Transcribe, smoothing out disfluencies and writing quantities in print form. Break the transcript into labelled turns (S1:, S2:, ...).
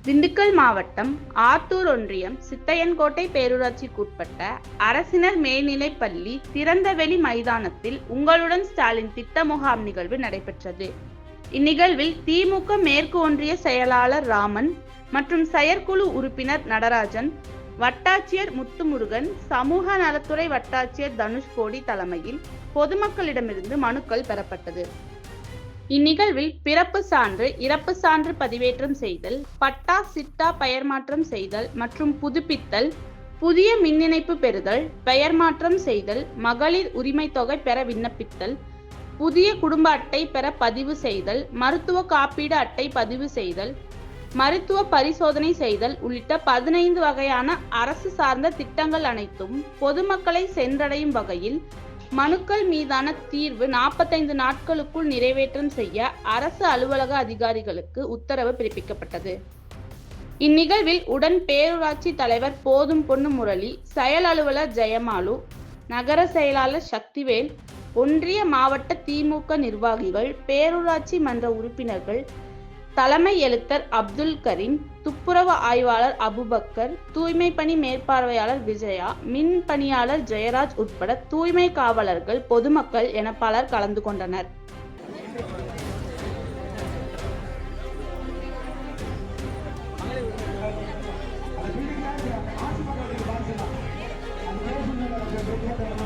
S1: திண்டுக்கல் மாவட்டம் ஆத்தூர் ஒன்றியம் சித்தையன்கோட்டை பேரூராட்சிக்குட்பட்ட அரசினர் மேல்நிலைப்பள்ளி திறந்தவெளி மைதானத்தில் உங்களுடன் ஸ்டாலின் திட்ட முகாம் நிகழ்வு நடைபெற்றது. இந்நிகழ்வில் திமுக மேற்கு ஒன்றிய செயலாளர் ராமன் மற்றும் செயற்குழு உறுப்பினர் நடராஜன், வட்டாட்சியர் முத்துமுருகன், சமூக நலத்துறை வட்டாட்சியர் தனுஷ்கோடி தலைமையில் பொதுமக்களிடமிருந்து மனுக்கள் பெறப்பட்டது. இந்நிகழ்வில் பிறப்பு சான்று, இறப்பு சான்று பதிவேற்றம் செய்தல், பட்டா சிட்டா பெயர் மாற்றம் செய்தல் மற்றும் புதுப்பித்தல், புதிய மின் இணைப்பு பெறுதல், பெயர் மாற்றம் செய்தல், மகளிர் உரிமை தொகை பெற விண்ணப்பித்தல், புதிய குடும்ப அட்டை பெற பதிவு செய்தல், மருத்துவ காப்பீடு அட்டை பதிவு செய்தல், மருத்துவ பரிசோதனை செய்தல் உள்ளிட்ட 15 வகையான அரசு சார்ந்த திட்டங்கள் அனைத்தும் பொதுமக்களை சென்றடையும் வகையில் மனுக்கள் மீதான தீர்வு 45 நாட்களுக்குள் நிறைவேற்றம் செய்ய அரசு அலுவலக அதிகாரிகளுக்கு உத்தரவு பிறப்பிக்கப்பட்டது. இந்நிகழ்வில் உடன் பேரூராட்சி தலைவர் போதும் பொண்ணு முரளி, செயல் அலுவலர் ஜெயமாலு, நகர செயலாளர் சக்திவேல், ஒன்றிய மாவட்ட திமுக நிர்வாகிகள், பேரூராட்சி மன்ற உறுப்பினர்கள், தலைமை எழுத்தர் அப்துல் கரீம், துப்புரவு ஆய்வாளர் அபுபக்கர், தூய்மை பணி மேற்பார்வையாளர் விஜயா, மின் பணியாளர் ஜெயராஜ் உட்பட தூய்மை காவலர்கள், பொதுமக்கள் என பலர் கலந்து கொண்டனர்.
S2: Gracias.